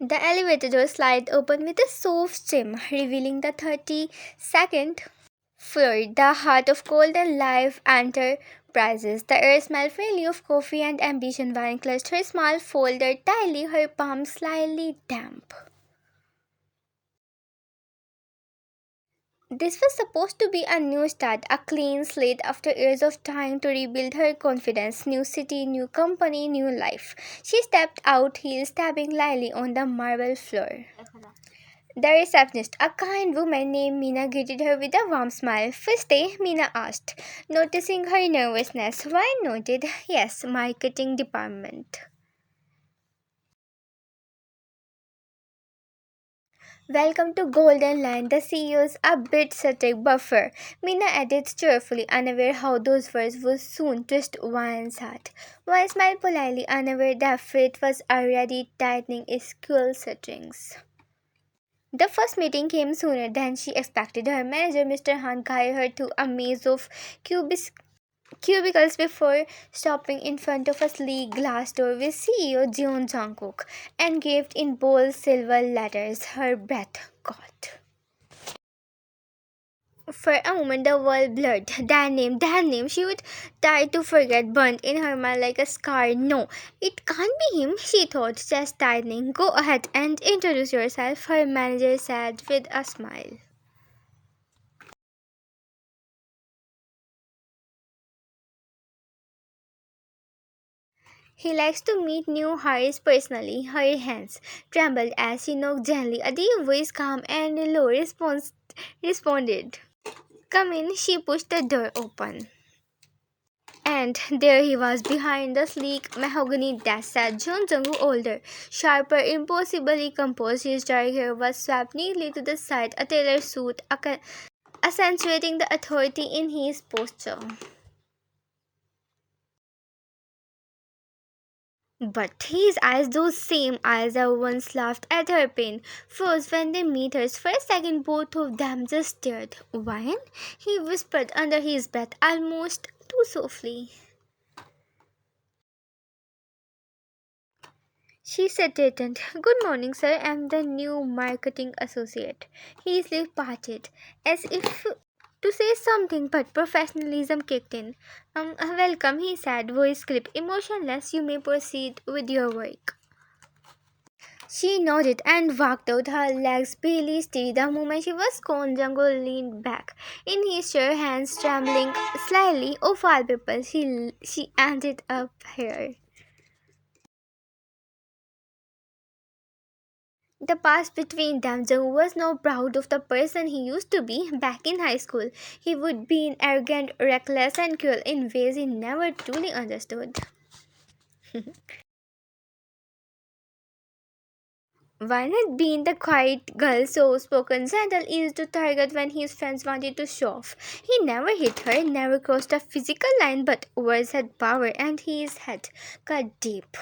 The elevator door slid open with a soft chime, revealing the 32nd floor, the heart of Golden Life Enterprises. The air smelled freely of coffee and ambition. Wine clutched her small folder tightly, her palms slightly damp. This was supposed to be a new start, a clean slate after years of trying to rebuild her confidence. New city, new company, new life. She stepped out, heels tapping lightly on the marble floor. The receptionist, a kind woman named Mina, greeted her with a warm smile. "First day?" Mina asked, noticing her nervousness. Why nodded, "Yes, marketing department." "Welcome to Golden Land, the CEO's a bit static buffer," Mina added cheerfully, unaware how those words would soon twist Ryan's heart. Ryan smiled politely, unaware that fate was already tightening its cool strings. The first meeting came sooner than she expected. Her manager, Mr. Hunt, guided her to a maze of cubicles before stopping in front of a sleek glass door with CEO Jeon Jungkook engraved in bold silver letters. Her breath caught. For a moment the world blurred. That name, she would try to forget, burned in her mind like a scar. No, it can't be him, she thought, chest tightening. "Go ahead and introduce yourself," her manager said with a smile. "He likes to meet new hires personally." Her hands trembled as she knocked gently. A deep voice, calm and low, responded. "Come in." She pushed the door open. And there he was behind the sleek mahogany desk. Sat John Jung-woo, older, sharper, impossibly composed. His dark hair was swept neatly to the side, a tailored suit accentuating the authority in his posture. But his eyes, those same eyes that once laughed at her pain, froze when they met hers. For a second, both of them just stared. "Wine?" he whispered under his breath, almost too softly. She straightened. "Good morning, sir. I'm the new marketing associate." His lips parted, as if to say something, but professionalism kicked in. Welcome," he said, voice clipped, emotionless. "You may proceed with your work." She nodded and walked out, her legs barely steady. The moment she was gone, Jungle leaned back in his chair, hands trembling slightly. "Of all people," she ended up here. The past between them, Jung was now proud of the person he used to be. Back in high school, he would be arrogant, reckless, and cruel in ways he never truly understood. One had been the quiet girl, so spoken, gentle, easy to target when his friends wanted to show off. He never hit her, never crossed a physical line, but words had power, and his head cut deep.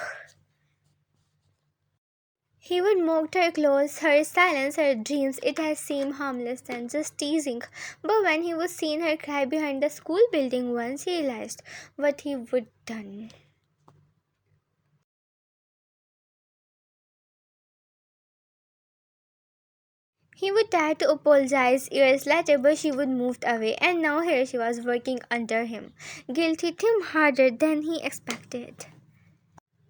He would mock her clothes, her silence, her dreams. It had seemed harmless then, just teasing. But when he was seen her cry behind the school building once, he realized what he would done. He would try to apologize years later, but she would move away, and now here she was working under him. Guilt hit him harder than he expected.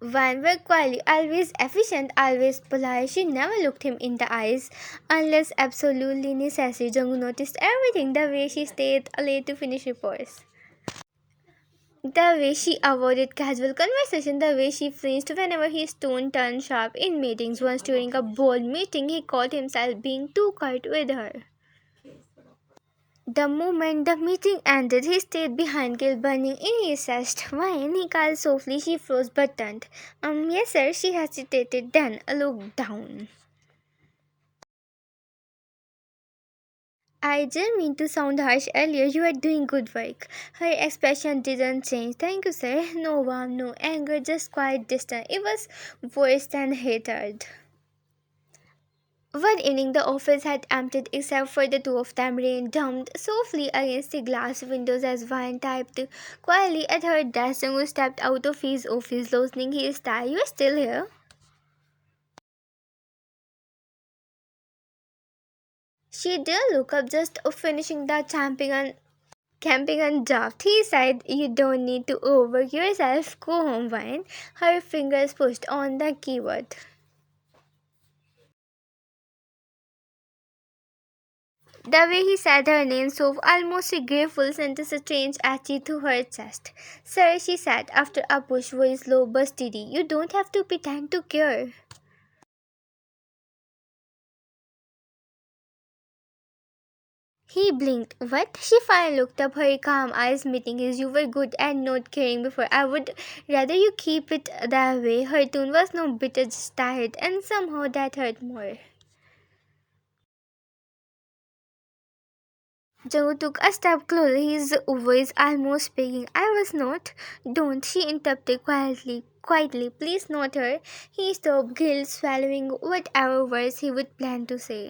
Van were quietly, always efficient, always polite. She never looked him in the eyes unless absolutely necessary. Jung noticed everything, the way she stayed late to finish reports, the way she avoided casual conversation, the way she flinched whenever his tone turned sharp in meetings. Once during a bold meeting, he caught himself being too curt with her. The moment the meeting ended, he stayed behind, guilt burning in his chest. "Wine?" he called softly. She froze but turned. Yes, sir." She hesitated, then looked down. "I didn't mean to sound harsh earlier. You are doing good work." Her expression didn't change. "Thank you, sir." No warmth, no anger, just quiet distance. It was worse than hatred. One evening, the office had emptied except for the two of them. Rain drummed softly against the glass windows as Vine typed quietly at her desk. Jungwoo stepped out of his office, loosening his tie. "You are still here?" She did look up, just finishing the camping on draft. He said, "You don't need to overwork yourself. Go home, Wine." Her fingers pushed on the keyboard. The way he said her name so almost a grateful sent a strange itchy to her chest. "Sir," she said after a push, voice low but steady, "you don't have to pretend to care." He blinked. "What?" She finally looked up, her calm eyes meeting his. "You were good at not caring before. I would rather you keep it that way." Her tone was no bitter, just tired, and somehow that hurt more. Joe took a step closer, his voice almost speaking. "I was not." "Don't," she interrupted quietly. "Please, not her." He stopped, guilt swallowing whatever words he would plan to say.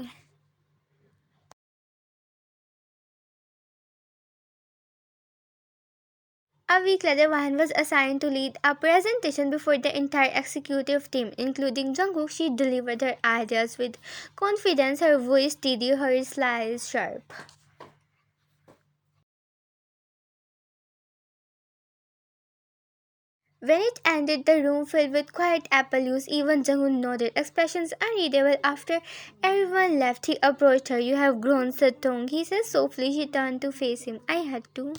A week later, Wan was assigned to lead a presentation before the entire executive team, including Jungkook. She delivered her ideas with confidence, her voice steady, her smile sharp. When it ended, the room filled with quiet applause. Even Jungkook nodded, expressions unreadable. After everyone left, he approached her. "You have grown so strong," he said softly. She turned to face him. "I had to."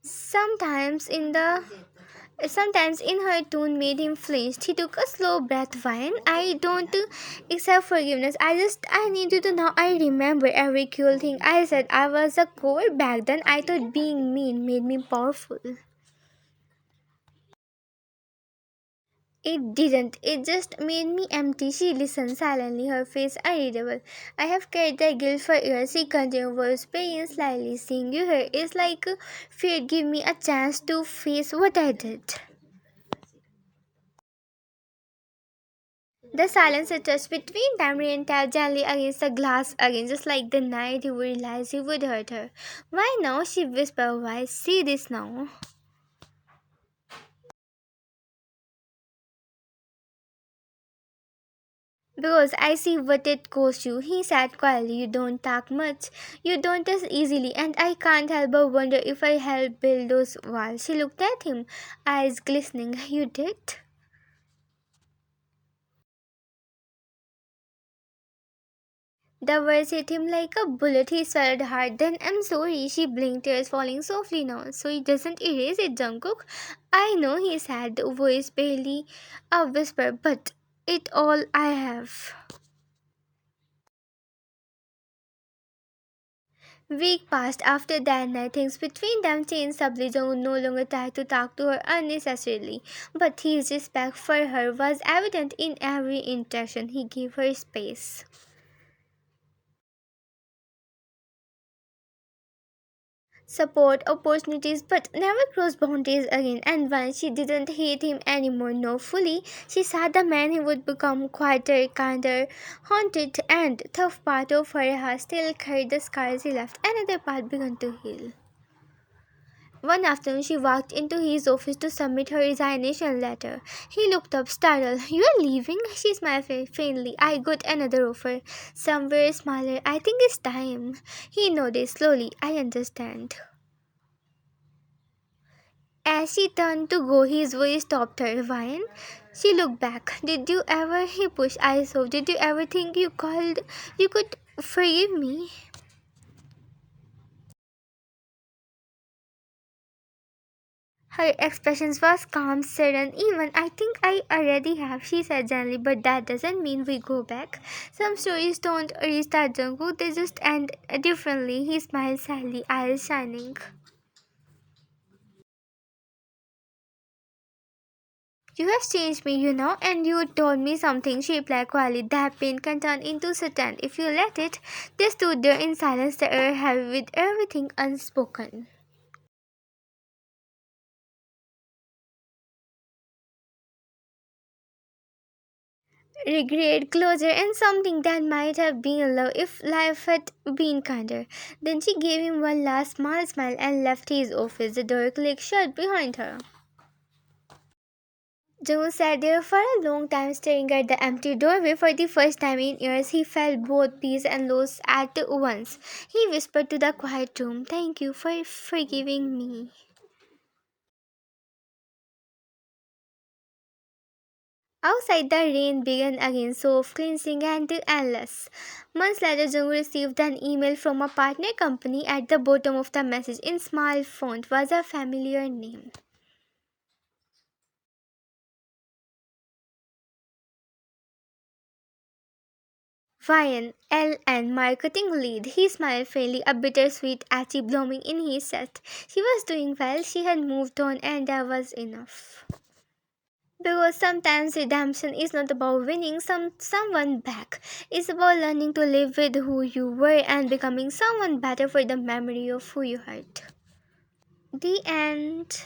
Sometimes in the Sometimes in her tone made him flinch. He took a slow breath. "Wine, I don't accept forgiveness. I need you to know I remember every cruel thing I said. I was a coward back then. I thought being mean made me powerful." "It didn't. It just made me empty." She listened silently, her face unreadable. "I have carried that guilt for years," he continued, voice paying slightly. "Seeing you here is like fear give me a chance to face what I did." The silence touched between them rain tapped gently against the glass again, just like the night he realized he would hurt her. "Why now?" she whispered. "Why? See this now." "Because I see what it cost you," he said quietly. "You don't talk much. You don't trust easily, and I can't help but wonder if I helped build those walls." She looked at him, eyes glistening. "You did?" The words hit him like a bullet. He swallowed hard. "Then I'm sorry." She blinked, tears falling softly now. "So he doesn't erase it, Jungkook." "I know," he said, voice barely a whisper, "but it all I have." Week passed. After that night, things between them changed subtly. Jungkook no longer tried to talk to her unnecessarily, but his respect for her was evident in every interaction. He gave her space, support, opportunities, but never crossed boundaries again. And once she didn't hate him anymore, no, fully, she saw the man he would become quieter, kinder, haunted, and tough part of her heart still carried the scars he left. Another part began to heal. One afternoon, she walked into his office to submit her resignation letter. He looked up, startled. "You are leaving?" She smiled faintly. "I got another offer. Somewhere smaller. I think it's time." He nodded slowly. "I understand." As she turned to go, his voice stopped her. "Wine?" She looked back. "Did you ever," he pushed eyes off, "did you ever think you could forgive me?" Her expression was calm, sudden, even. "I think I already have," she said gently, "but that doesn't mean we go back. Some stories don't restart Jungkook, they just end differently." He smiled sadly, eyes shining. "You have changed me, and you told me something," she replied quietly. "That pain can turn into strength if you let it." They stood there in silence, the air heavy with everything unspoken. Regret, closure, and something that might have been love if life had been kinder. Then she gave him one last smile and left his office. The door clicked shut behind her. Jung sat there for a long time staring at the empty doorway. For the first time in years, he felt both peace and loss at once. He whispered to the quiet room, "Thank you for forgiving me." Outside, the rain began again, soft, cleansing, and endless. Months later, Jung received an email from a partner company. At the bottom of the message, in small font, was a familiar name. Ryan, LN marketing lead. He smiled faintly, a bittersweet edge blooming in his chest. She was doing well, she had moved on, and that was enough. Because sometimes redemption is not about winning someone back. It's about learning to live with who you were and becoming someone better for the memory of who you hurt. The end.